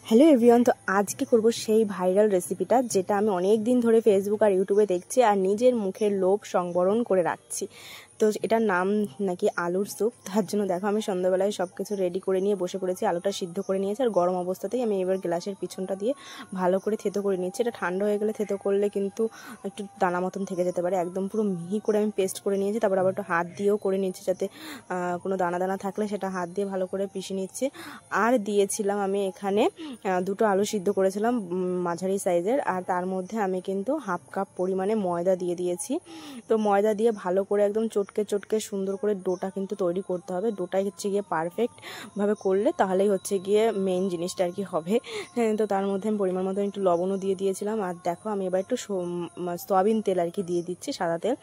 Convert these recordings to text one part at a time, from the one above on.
Hello everyone, তো আজকে করব সেই ভাইরাল রেসিপিটা যেটা আমি অনেক দিন ধরে ফেসবুক আর ইউটিউবে দেখছি আর নিজের মুখের লোভ সংবরণ করে রাখছি। তো এটার নাম নাকি আলুর স্যুপ। তার জন্য দেখো আমি সন্ধ্যাবেলায় সব কিছু রেডি করে নিয়ে বসে পড়েছি। আলুটা সিদ্ধ করে নিয়েছি আর গরম অবস্থাতেই আমি এবার গ্লাসের পিছনটা দিয়ে ভালো করে থেতো করে নিচ্ছি। এটা ঠান্ডা হয়ে গেলে থেতো করলে কিন্তু একটু দানা মতন থেকে যেতে পারে। একদম পুরো মিহি করে আমি পেস্ট করে নিয়েছি। তারপর আবার একটু হাত দিয়েও করে নিচ্ছি যাতে কোনো দানা দানা থাকলে সেটা হাত দিয়ে ভালো করে পিষে নিচ্ছি। আর দিয়েছিলাম আমি এখানে দুটো আলু সিদ্ধ করেছিলাম মাঝারি সাইজের, আর তার মধ্যে আমি কিন্তু হাফ কাপ পরিমাণে ময়দা দিয়ে দিয়েছি। তো ময়দা দিয়ে ভালো করে একদম চটকে চটকে সুন্দর করে ডোটা কিন্তু তৈরি করতে হবে। ডোটাই হচ্ছে গিয়ে পারফেক্টভাবে করলে তাহলেই হচ্ছে গিয়ে মেইন জিনিসটা আর কি হবে। তো তার মধ্যে আমি পরিমাণ মতো একটু লবণও দিয়ে দিয়েছিলাম। আর দেখো আমি এবার একটু সয়াবিন তেল আর কি দিয়ে দিচ্ছি, সাদা তেল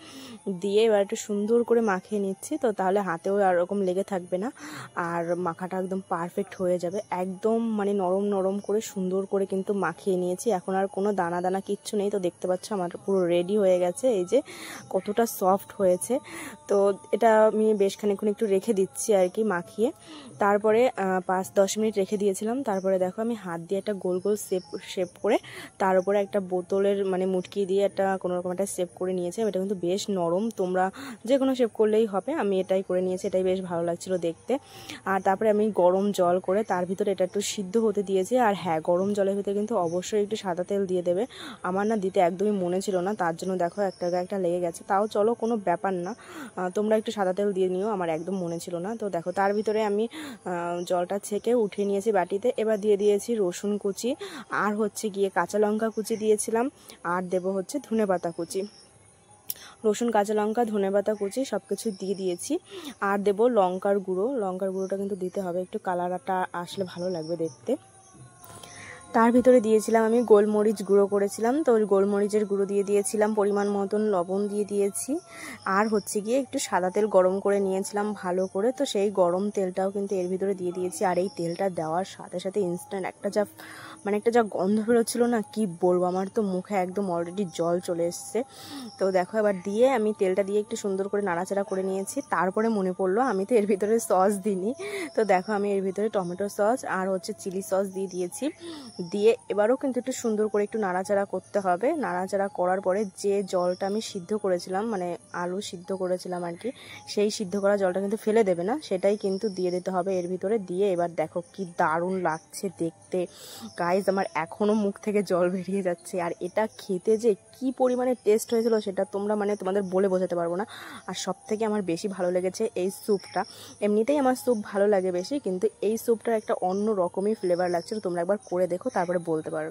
দিয়ে এবার একটু সুন্দর করে মাখিয়ে নিচ্ছি। তো তাহলে হাতেও আর ওরকম লেগে থাকবে না আর মাখাটা একদম পারফেক্ট হয়ে যাবে। একদম মানে নরম নরম করে সুন্দর করে কিন্তু মাখিয়ে নিয়েছি। এখন আর কোনো দানা দানা কিচ্ছু নেই। তো দেখতে পাচ্ছ আমার পুরো রেডি হয়ে গেছে। এই যে কতটা সফট হয়েছে। তো এটা আমি বেশ খানিকক্ষণ একটু রেখে দিচ্ছি আর কি মাখিয়ে। তারপরে 5-10 মিনিট রেখে দিয়েছিলাম। তারপরে দেখো আমি হাত দিয়ে একটা গোল গোল শেপ করে তার উপরে একটা বোতলের মানে মুটকি দিয়ে একটা কোনোরকম একটা শেপ করে নিয়েছি। এটা কিন্তু বেশ নরম, তোমরা যে কোনো শেপ করলেই হবে। আমি এটাই করে নিয়েছি, এটাই বেশ ভালো লাগছিল দেখতে। আর তারপরে আমি গরম জল করে তার ভিতরে এটা একটু সিদ্ধ হতে দিয়েছি। আর হ্যাঁ, গরম জলের ভিতরে কিন্তু অবশ্যই একটু সাদা তেল দিয়ে দেবে। আমার না দিতে একদমই মনে ছিল না, তার জন্য দেখো একটা লেগে গেছে। তাও চলো, কোনো ব্যাপার না, তোমরা একটু সাদা তেল দিয়ে নিও, আমার একদম মনে ছিল না। তো দেখো তার ভিতরে আমি জলটা ছেঁকে উঠিয়ে নিয়েছি বাটিতে। এবার দিয়ে দিয়েছি রসুন কুচি, আর হচ্ছে গিয়ে কাঁচা লঙ্কা কুচি দিয়েছিলাম, আর দেবো হচ্ছে ধনেপাতা কুচি। রসুন, কাঁচা লঙ্কা, ধনেপাতা কুচি সব কিছু দিয়ে দিয়েছি। আর দেবো লঙ্কার গুঁড়োটা কিন্তু দিতে হবে, একটু কালারটা আসলে ভালো লাগবে দেখতে। তার ভিতরে দিয়েছিলাম আমি গোলমরিচ গুঁড়ো করেছিলাম, তো ওই গোলমরিচের গুঁড়ো দিয়ে দিয়েছিলাম, পরিমাণ মতন লবণ দিয়ে দিয়েছি। আর হচ্ছে গিয়ে একটু সাদা তেল গরম করে নিয়েছিলাম ভালো করে। তো সেই গরম তেলটাও কিন্তু এর ভিতরে দিয়ে দিয়েছি। আর এই তেলটা দেওয়ার সাথে সাথে ইনস্ট্যান্ট একটা যা গন্ধ বেরোচ্ছিলো না, কি বলবো, আমার তো মুখে একদম অলরেডি জল চলে এসছে। তো দেখো এবার দিয়ে আমি তেলটা দিয়ে একটু সুন্দর করে নাড়াচাড়া করে নিয়েছি। তারপরে মনে পড়লো আমি তো এর ভিতরে সস দিইনি। তো দেখো আমি এর ভিতরে টমেটো সস আর হচ্ছে চিলি সস দিয়ে দিয়েছি। দিয়ে এবারও কিন্তু একটু সুন্দর করে একটু নাড়াচাড়া করতে হবে। নাড়াচাড়া করার পরে যে জলটা আমি সিদ্ধ করেছিলাম, মানে আলু সিদ্ধ করেছিলাম আর কি, সেই সিদ্ধ করা জলটা কিন্তু ফেলে দেবে না, সেটাই কিন্তু দিয়ে দিতে হবে এর ভিতরে। দিয়ে এবার দেখো কি দারুণ লাগছে দেখতে গাইজ, আমার এখনও মুখ থেকে জল বেরিয়ে যাচ্ছে। আর এটা খেতে যে কি পরিমাণে টেস্ট হয়েছিল সেটা তোমরা মানে তোমাদের বলে বোঝাতে পারবো না। আর সব থেকে আমার বেশি ভালো লেগেছে এই স্যুপটা। এমনিতেই আমার স্যুপ ভালো লাগে বেশি, কিন্তু এই স্যুপটার একটা অন্য রকমই ফ্লেভার লাগছিল। তোমরা একবার করে দেখো, তারপরে বলতে পারো।